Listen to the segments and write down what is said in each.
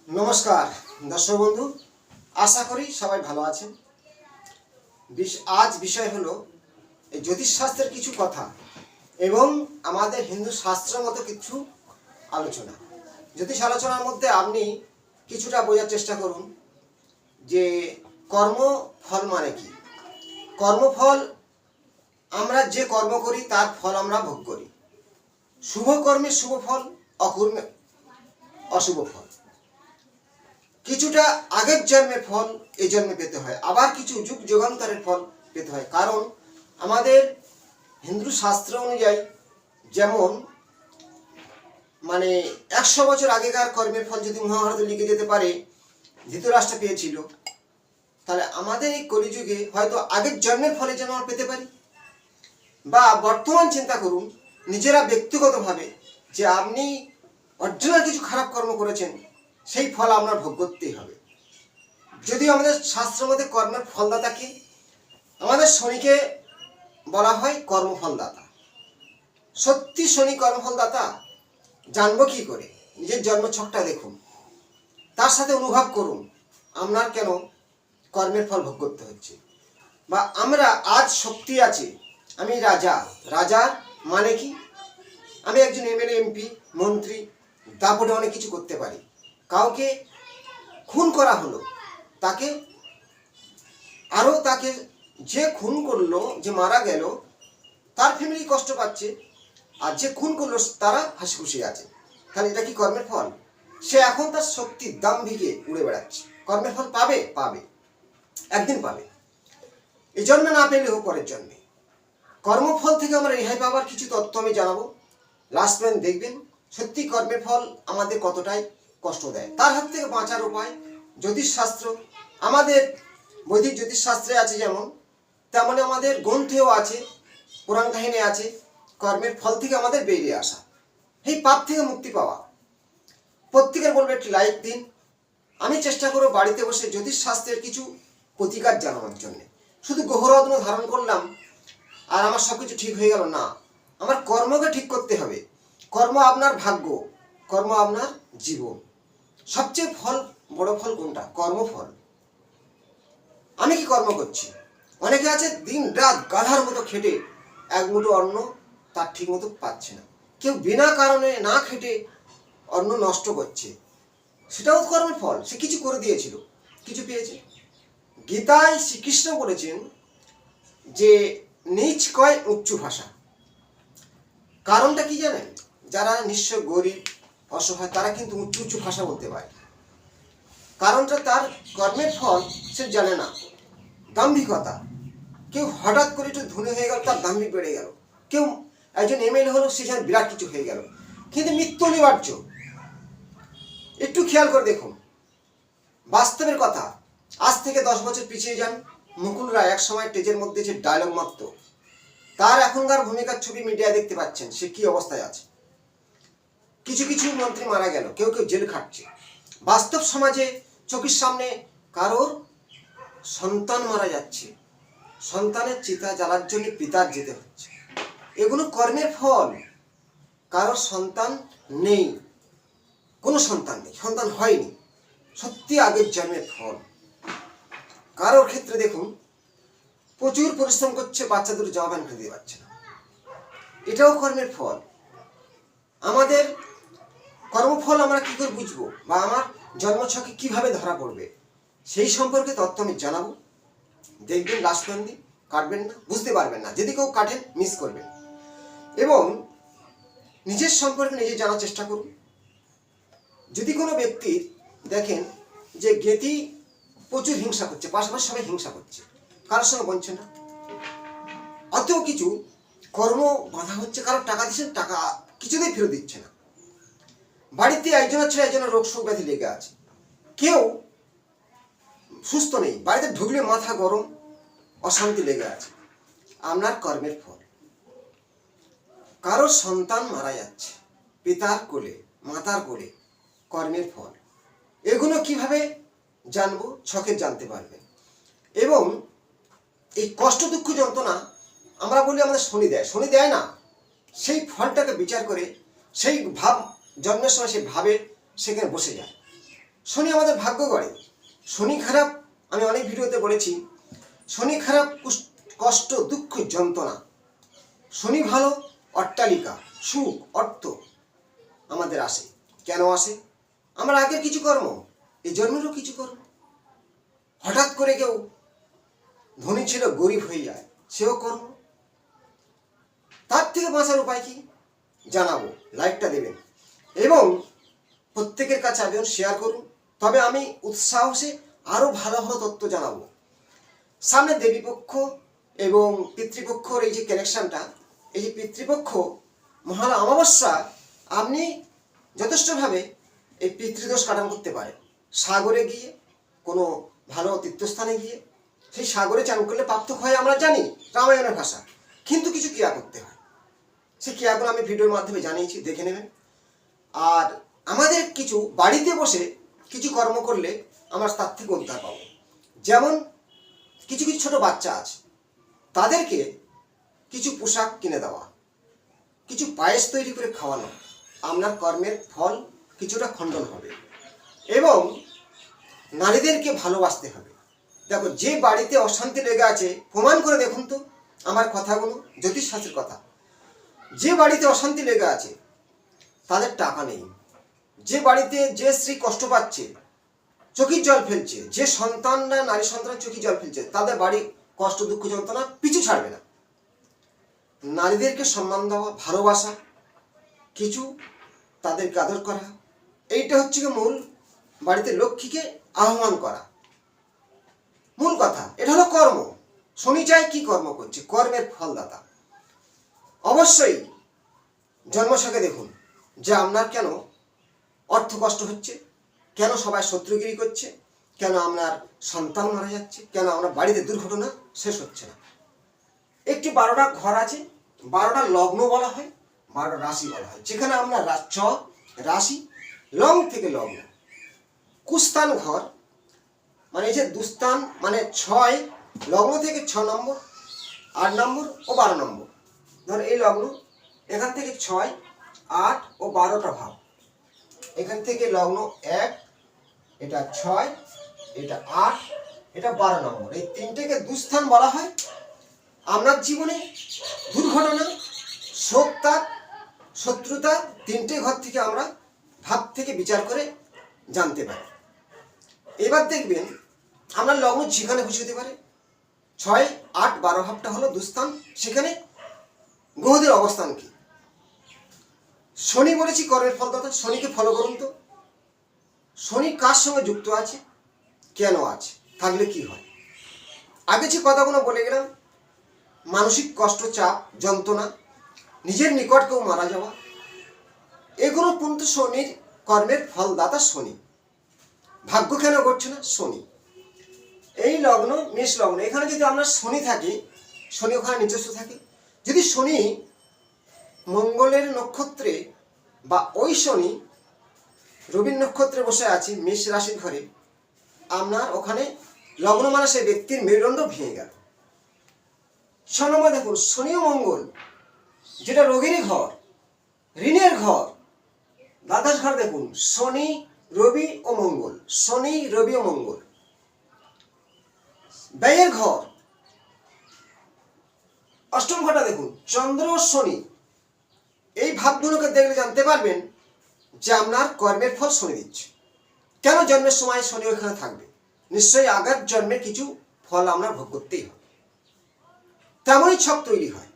নমস্কার দর্শক বন্ধু, আশা করি সবাই ভালো আছেন। আজ বিষয় হলো এই জ্যোতিষশাস্ত্রের কিছু কথা এবং আমাদের হিন্দু শাস্ত্র মতো কিছু আলোচনা। জ্যোতিষ আলোচনার মধ্যে আপনি কিছুটা বোঝার চেষ্টা করুন যে কর্মফল মানে কি। কর্মফল, আমরা যে কর্ম করি তার ফল আমরা ভোগ করি। শুভ কর্মে শুভ ফল, অকর্মে অশুভ ফল। কিছুটা আগের জন্মের ফল এই জন্মে পেতে হয়, আবার কিছু যুগ যুগান্তরের ফল পেতে হয়। কারণ আমাদের হিন্দু শাস্ত্র অনুযায়ী যেমন 100 বছর আগেকার কর্মের ফল যদি মহাভারতে লিখে যেতে পারে ধৃতরাষ্ট্র পেয়েছিল, তাহলে আমাদের এই কলিযুগে হয়তো আগের জন্মের ফলে যেন আমরা পেতে পারি। বা বর্তমান চিন্তা করুন নিজেরা ব্যক্তিগতভাবে, যে আপনি অরিজিনাল কিছু খারাপ কর্ম করেছেন, সেই ফল আপনার ভোগ করতেই হবে। যদিও আমাদের শাস্ত্রের মধ্যে কর্মের ফলদাতাকে আমাদের শনিকে বলা হয় কর্মফলদাতা। সত্যি শনি কর্মফলদাতা জানবো কি করে? নিজের জন্মছকটা দেখুন, তার সাথে অনুভব করুন আপনার কেন কর্মের ফল ভোগ করতে হচ্ছে। বা আমরা আজ শক্তি আছে, আমি রাজা। রাজার মানে কি? আমি একজন এমএলএ, এমপি, মন্ত্রী, দাপটে অনেক কিছু করতে পারি। কাউকে খুন করা হলো, তাকে যে খুন করলো, যে মারা গেল, তার ফ্যামিলি কষ্ট পাচ্ছে, আর যে খুন করলো তারা হাসি খুশি আছে। তাহলে এটা কি কর্মের ফল? সে এখন তার শক্তির দাম ভিগে উড়ে বেড়াচ্ছে। কর্মের ফল পাবে, একদিন পাবে। এই জন্মে না পেলেও পরের জন্মে। কর্মফল থেকে আমরা রেহাই পাওয়ার কিছু তত্ত্ব আমি জানাবো। লাস্ট পর্যন্ত দেখবেন সত্যি কর্মের ফল আমাদের কতটাই কষ্ট দেয়। তার হাত থেকে বাঁচার উপায় জ্যোতিষশাস্ত্র, আমাদের বৈদিক জ্যোতিষশাস্ত্রে আছে যেমন, তেমনি আমাদের গ্রন্থেও আছে, পুরাণ কাহিনী আছে। কর্মের ফল থেকে আমাদের বেরিয়ে আসা, এই পাপ থেকে মুক্তি পাওয়া। প্রত্যেকের বলবে একটি লাইক দিন। আমি চেষ্টা করব বাড়িতে বসে জ্যোতিষশাস্ত্রের কিছু প্রতিকার জানানোর জন্য। শুধু গ্রহরত্ন ধারণ করলাম আর আমার সব কিছু ঠিক হয়ে গেল না। আমার কর্মকে ঠিক করতে হবে। কর্ম আপনার ভাগ্য, কর্ম আপনার জীবন। সবচেয়ে বড় ফল কোনটা? কর্মফল। আমি কি কর্ম করছি? অনেকে আছে দিন রাত গাধার মতো খেটে এক মুঠো অন্ন তার ঠিক মতো পাচ্ছে না। কেউ বিনা কারণে না খেটে অন্ন নষ্ট করছে, সেটাও কর্মের ফল। সে কিছু করে দিয়েছিল, কিছু পেয়েছে। গীতায় শ্রীকৃষ্ণ বলেছেন যে নিচ কয় উচ্চ ভাষা। কারণটা কি জানেন? যারা নিঃস্ব, গরিব, অসহায়, তারা কিন্তু উচ্চ উচ্চ ভাষা বলতে পারে। কারণটা তার কর্মের ফল সে জানে না। দাম্ভিকতা। কেউ হঠাৎ করে একটু ধনী হয়ে গেল, তার দাম্ভিক বেড়ে গেল। কেউ একজন এমএলএ হলো, সে যেন বিরাট কিছু হয়ে গেল। কিন্তু মৃত্যু অনিবার্য। একটু খেয়াল করে দেখুন বাস্তবের কথা। আজ থেকে 10 বছর পিছিয়ে যান, মুকুল রায় এক সময় স্টেজের মধ্যে যে ডায়লগ মারত, তার এখনকার ভূমিকার ছবি মিডিয়ায় দেখতে পাচ্ছেন, সে কি অবস্থায় আছে। কিছু কিছু মন্ত্রী মারা গেল, কেউ কেউ জেল খাটছে। বাস্তব সমাজে চোখের সামনে কারোর সন্তান মারা যাচ্ছে, সন্তানের চিতা জ্বালার জন্য পিতার যেতে হচ্ছে। এগুলো কর্মের ফল। কারোর সন্তান নেই, কোনো সন্তান নেই, সন্তান হয়নি, সত্যি আগের জন্মের ফল। কারোর ক্ষেত্রে দেখুন প্রচুর পরিশ্রম করছে, বাচ্চা দুটো জামা প্যান্ট কিনতে পারছে না, এটাও কর্মের ফল। আমাদের কর্মফল আমরা কি করে বুঝবো, বা আমার জন্মছকে কিভাবে ধরা পড়বে, সেই সম্পর্কে তথ্য আমি জানাবো। দেখবেন লাস্ট পর্যন্ত, কাটবেন না, বুঝতে পারবেন না। যদি কেউ কাটেন মিস করবেন। এবং নিজের সম্পর্কে নিজে জানার চেষ্টা করুন। যদি কোনো ব্যক্তির দেখেন যে জ্ঞাতি প্রচুর হিংসা করছে, পাশাপাশি সবাই হিংসা করছে, কারোর সঙ্গে বলছে না, অত কিছু কর্ম বাধা হচ্ছে, কারোর টাকা দিচ্ছেন, টাকা কিছুতেই ফেরত দিচ্ছে না, বাড়িতে একজনের ছেলে একজনের রোগ শোক ব্যাধি লেগে আছে, কেউ সুস্থ নেই, বাড়িতে ঢুকলে মাথা গরম, অশান্তি লেগে আছে। আপনার কর্মের ফল। কারোর সন্তান মারা যাচ্ছে পিতার কোলে, মাতার কোলে, কর্মের ফল। এগুলো কিভাবে জানবো? ছকে জানতে পারবেন। এবং এই কষ্ট, দুঃখ, যন্ত্রণা আমরা বলি আমাদের শনি দেয়, শনি দেয় না। সেই ফলটাকে বিচার করে সেই ভাব জন্মের সময় সেই ভাবে সেখানে বসে যায়। শনি আমাদের ভাগ্য গড়ে। শনি খারাপ, আমি অনেক ভিডিওতে বলেছি, শনি খারাপ কষ্ট, দুঃখ, যন্ত্রণা। শনি ভালো, অট্টালিকা, সুখ, অর্থ আমাদের আসে। কেন আসে? আমার আগের কিছু কর্ম, এই জন্মেরও কিছু কর্ম। হঠাৎ করে কেউ ধনী ছিল গরিব হয়ে যায়, সেও কর্ম। তার থেকে বাঁচার উপায় কি জানাবো, লাইকটা দেবেন এবং প্রত্যেকের কাছে আবেদন শেয়ার করুন। তবে আমি উৎসাহসে আরও ভালো ভালো তথ্য জানাবো। সামনে দেবীপক্ষ এবং পিতৃপক্ষর এই যে কানেকশানটা, এই যে পিতৃপক্ষ মহালয়া অমাবস্যা, আপনি যথেষ্টভাবে এই পিতৃদোষ কাটান করতে পারেন। সাগরে গিয়ে, কোনো ভালো তীর্থস্থানে গিয়ে, সেই সাগরে চান করলে পাপ তো হয় আমরা জানি, রামায়ণের ভাষা, কিন্তু কিছু ক্রিয়া করতে হয়। সেই ক্রিয়াগুলো আমি ভিডিওর মাধ্যমে জানিয়েছি, দেখে নেবেন। আর আমাদের কিছু বাড়িতে বসে কিছু কর্ম করলে আমরা তার থেকে উদ্ধার পাবো। যেমন কিছু কিছু ছোট বাচ্চা আছে, তাদেরকে কিছু পোশাক কিনে দেওয়া, কিছু পায়েস তৈরি করে খাওয়ানো, আপনার কর্মের ফল কিছুটা খণ্ডন হবে। এবং নারীদেরকে ভালোবাসতে হবে। দেখো, যে বাড়িতে অশান্তি লেগে আছে, প্রমাণ করে দেখুন তো আমার কথাগুলো, জ্যোতিষশাস্ত্রের কথা। যে বাড়িতে অশান্তি লেগে আছে তাদের টাকা নেই, যে বাড়িতে যে স্ত্রী কষ্ট পাচ্ছে, চোখের জল ফেলছে, যে সন্তানরা, নারী সন্তান চোখের জল ফেলছে, তাদের বাড়ি কষ্ট, দুঃখ, যন্ত্রণা পিছু ছাড়বে না। নারীদেরকে সম্মান দেওয়া, ভালোবাসা, কিছু তাদেরকে আদর করা, এইটা হচ্ছে মূল। বাড়িতে লক্ষ্মীকে আহ্বান করা মূল কথা। এটা হলো কর্ম। শনি চায় কি কর্ম করছে, কর্মের ফলদাতা। অবশ্যই জন্মছকে দেখুন যে আপনার কেন অর্থ কষ্ট হচ্ছে, কেন সবাই শত্রুগিরি করছে, কেন আপনার সন্তান মারা যাচ্ছে, কেন আপনার বাড়িতে দুর্ঘটনা শেষ হচ্ছে না। একটি 12টা ঘর আছে, 12টা লগ্ন বলা হয়, 12টা রাশি বলা হয়। যেখানে আপনার রাশি, লং থেকে লগ্ন, কুস্থান ঘর, মানে এই যে দুস্থান, মানে 6 লগ্ন থেকে 6 নম্বর, 8 নম্বর ও 12 নম্বর। ধর এই লগ্ন, এখান থেকে 6, 8 ও 12টা ভাব। এখান থেকে লগ্ন 1, এটা 6, এটা 8, এটা 12 নম্বর। এই তিনটেকে দুস্থান বলা হয়। আপনার জীবনে দুর্ঘটনা, শোক, তাপ, শত্রুতা, তিনটে ঘর থেকে আমরা ভাব থেকে বিচার করে জানতে পারি। এবার দেখবেন আপনার লগ্ন যেখানে খুশি হতে পারে, 6, 8, 12 ভাবটা হলো দুস্থান, সেখানে গ্রহদের অবস্থান কি। শনি বলেছি কর্মের ফলদাতা, শনিকে ফলো করুন তো। শনি কার সঙ্গে যুক্ত আছে, কেন আছে, থাকলে কি হয়। আগে যে কথাগুলো বলে গেলাম, মানসিক কষ্ট, চাপ, যন্ত্রণা, নিজের নিকট কেউ মারা যাওয়া, এগুলো কিন্তু শনির কর্মের ফলদাতা শনি। ভাগ্য কেন করছে না, শনি। এই লগ্ন মেষ লগ্ন, এখানে যদি আপনার শনি থাকে, শনি ওখানে নিজস্ব থাকে, যদি শনি মঙ্গলের নক্ষত্রে বা ওই শনি রবির নক্ষত্রে বসে আছে মেষ রাশির ঘরে, আপনার ওখানে লগ্ন মানে সেই ব্যক্তির মেরুদণ্ড ভেঙে গেল। 6 নম্বর দেখুন, শনি ও মঙ্গল, যেটা রোগেরই ঘর, ঋণের ঘর, দ্বাদশ ঘর দেখুন, শনি, রবি ও মঙ্গল, শনি, রবি ও মঙ্গল, ব্যয়ের ঘর। অষ্টম ঘরটা দেখুন, চন্দ্র ও শনি। এই ভাবগুলোকে দেখলে জানতে পারবেন যে আপনার কর্মের ফল শনি দিচ্ছে। কেন জন্মের সময় শনি ওইখানে থাকবে, নিশ্চয়ই আগের জন্মের কিছু ফল আমরা ভোগ করতেই হবে। তেমনই ছক তৈরি হয়,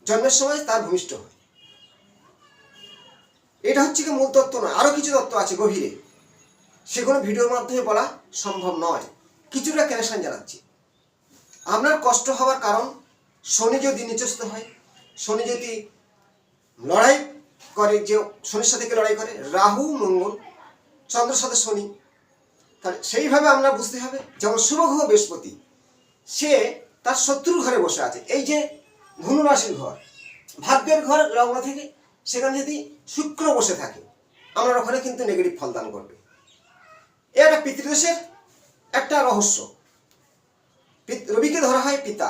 জন্মের সময় তার ভূমিষ্ঠ হয়। এটা হচ্ছে কি মূল তত্ত্ব নয়, আরো কিছু তত্ত্ব আছে গভীরে, সেগুলো ভিডিওর মাধ্যমে বলা সম্ভব নয়। কিছুটা কানেকশন জানাচ্ছি। আপনার কষ্ট হওয়ার কারণ, শনি যদি নিচস্থ হয়, শনি যদি লড়াই করে, যে শনির সাথে লড়াই করে, রাহু মঙ্গল, চন্দ্রের সাথে শনি, তাহলে সেইভাবে আমরা বুঝতে হবে। যেমন শুভ গ্রহ বৃহস্পতি, সে তার শত্রুর ঘরে বসে আছে, এই যে ধনু রাশির ঘর, ভাগ্যের ঘর লগ্ন থেকে, সেখানে যদি শুক্র বসে থাকে, আমরা ওখানে কিন্তু নেগেটিভ ফল দান করবে। এটা পিতৃদোষের একটা রহস্য। রবিকে ধরা হয় পিতা,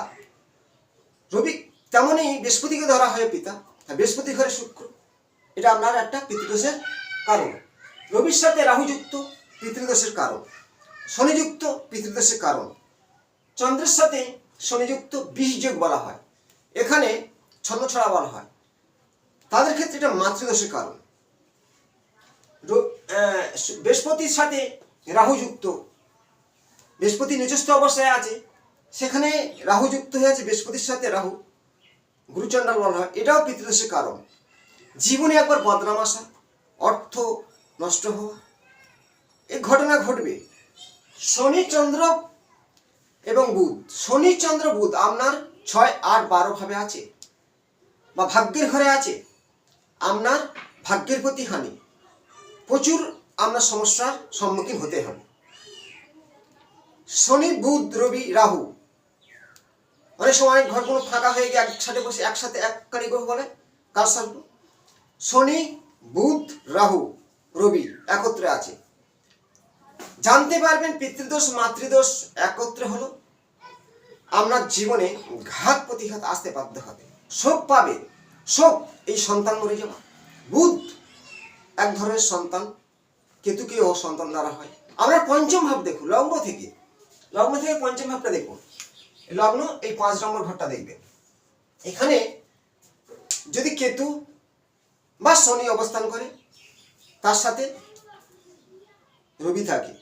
রবি তেমনই বৃহস্পতিকে ধরা হয় পিতা, বৃহস্পতি ঘরে শুক্র, এটা আপনার একটা পিতৃদোষের কারণ। রবির সাথে রাহু যুক্ত, পিতৃদোষের কারণ, শনিযুক্ত পিতৃদোষের কারণ। চন্দ্রের সাথে শনিযুক্ত বিষযোগ বলা হয়, এখানে ছন্নছড়া বলা হয়, তাদের ক্ষেত্রে এটা মাতৃদোষের কারণ। বৃহস্পতির সাথে রাহুযুক্ত, বৃহস্পতি নিজস্ব অবস্থায় আছে, সেখানে রাহুযুক্ত হয়ে আছে, বৃহস্পতির সাথে রাহু, গুরুচণ্ডাল বলা হয়, এটাও পিতৃদোষের কারণ। জীবনে একবার বদনাম আসা, অর্থ নষ্ট হওয়া, এই ঘটনা ঘটবে। শনি চন্দ্র এবং বুধ, শনি চন্দ্র বুধ আপনার 6, 8, 12 ভাবে আছে বা ভাগ্যের ঘরে আছে, আপনার ভাগ্যের প্রতি হানি, প্রচুর আপনার সমস্যার সম্মুখীন হতে হবে। শনি বুধ রবি রাহু, অনেক সময় ঘরগুলো ফাঁকা হয়ে গিয়ে একসাথে বসে একসাথে এক কারিগর বলে কালসর্প। শনি বুধ রাহু রবি একত্রে আছে, জানতে পারবেন পিতৃদোষ মাতৃদোষ একত্রে হলো, আপনার জীবনে ঘাত প্রতিঘাত আসতে বাধ্য হবে, শোক পাবে। শোক এই সন্তান মরে যাওয়া। বুধ এক ধরনের সন্তান, কেতুকেও সন্তান দ্বারা হয়। আমরা পঞ্চম ভাব দেখুন, লগ্ন থেকে পঞ্চম ভাবটা দেখুন। লগ্ন এই 5 নম্বর ঘরটা দেখবেন। এখানে যদি কেতু বা শনি অবস্থান করে, তার সাথে রবি থাকে,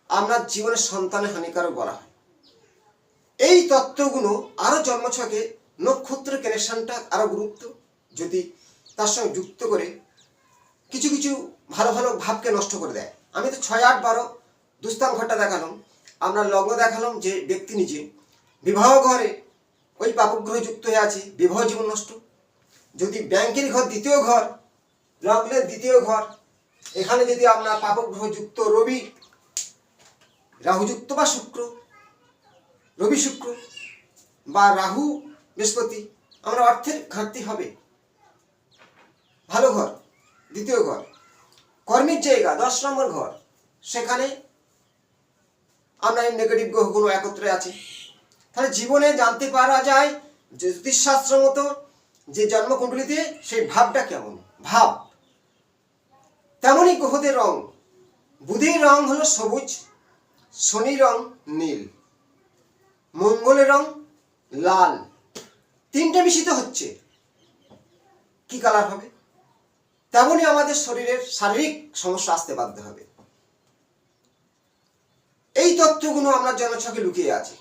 আপনার জীবনের সন্তানের হানিকারক বলা হয়। এই তত্ত্বগুলো আরো জন্মছকে নক্ষত্র কানেকশনটা আরো গুরুত্ব, যদি তার সঙ্গে যুক্ত করে কিছু কিছু ভালো ভালো ভাবকে নষ্ট করে দেয়। আমি তো 6, 8, 12 দুস্থান ঘরটা দেখালাম, আমরা লগ্ন দেখালাম যে ব্যক্তি নিজে বিবাহ ঘরে ওই পাপগ্রহ যুক্ত হয়ে আছে, বিবাহ জীবন নষ্ট। যদি ব্যাংকের ঘর দ্বিতীয় ঘর, লগ্নের দ্বিতীয় ঘর, এখানে যদি আপনার পাপগ্রহ যুক্ত রবি রাহুযুক্ত বা শুক্র, রবি শুক্র বা রাহু বৃহস্পতি, আমরা অর্থের ঘাটতি হবে। ভালো ঘর দ্বিতীয় ঘর, কর্মের জায়গা 10 নম্বর ঘর, সেখানে আমরা এই নেগেটিভ গ্রহগুলো একত্রে আছে। তাহলে জীবনে জানতে পারা যায় জ্যোতিষশাস্ত্র মতো যে জন্মকুণ্ডলিতে সেই ভাবটা কেমন ভাব, তেমনই গ্রহদের রং। বুধের রং হলো সবুজ, শনির রং নীল, মঙ্গলের রং লাল, 3টে মিশ্রিত হচ্ছে, কি কালার হবে? তেমনই আমাদের শরীরের শারীরিক সমস্যা আসতে বাধ্য হবে। এই তথ্যগুলো আমরা জন্মছকে লুকিয়ে আছে।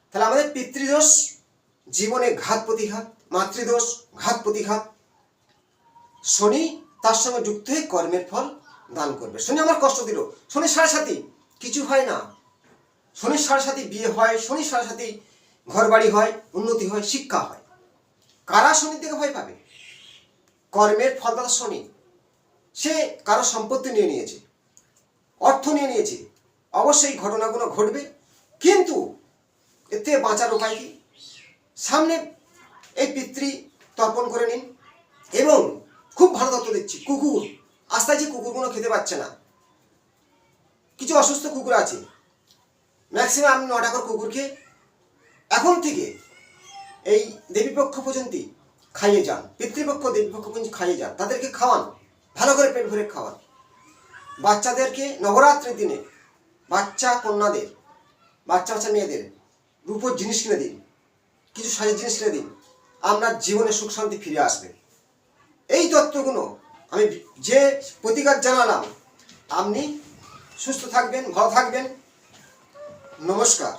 তাহলে আমাদের পিতৃদোষ জীবনে ঘাত প্রতিঘাত, মাতৃদোষ ঘাত প্রতিঘাত, শনি তার সঙ্গে যুক্ত হয়ে কর্মের ফল দান করবে। শনি আমার কষ্ট দিল, শনি 7.5 কিছু হয় না, শনি 7.5 বিয়ে হয়, শনি 7.5 ঘর বাড়ি হয়, উন্নতি হয়, শিক্ষা হয়। কারা শনির থেকে ভয় পাবে? কর্মের ফলদাতা শনি, সে কারো সম্পত্তি নিয়ে নিয়েছে, অর্থ নিয়ে নিয়েছে, অবশ্যই ঘটনাগুলো ঘটবে, কিন্তু এতে বাঁচার উপায় কি? সামনে এই পিতৃ তর্পণ করে নিন। এবং খুব ভালো তত্ত্ব দিচ্ছি, কুকুর আস্তে যে কুকুরগুলো খেতে পাচ্ছে না, কিছু অসুস্থ কুকুর আছে, ম্যাক্সিমাম আপনি 9টা করে কুকুরকে এখন থেকে এই দেবীপক্ষ পর্যন্ত খাইয়ে যান, পিতৃপক্ষ দেবীপক্ষ পর্যন্ত খাইয়ে যান, তাদেরকে খাওয়ান, ভালো করে পেট ভরে খাওয়ান। বাচ্চাদেরকে নবরাত্রির দিনে বাচ্চা কন্যাদের, বাচ্চা মেয়েদের রূপোর জিনিস কিনে দিন, কিছু সাজের জিনিস কিনে দিন, আপনার জীবনে সুখ শান্তি ফিরে আসবে। এই তত্ত্বগুলো আমি যে প্রতিকার জানালাম, আপনি সুস্থ থাকবেন, ভালো থাকবেন। নমস্কার।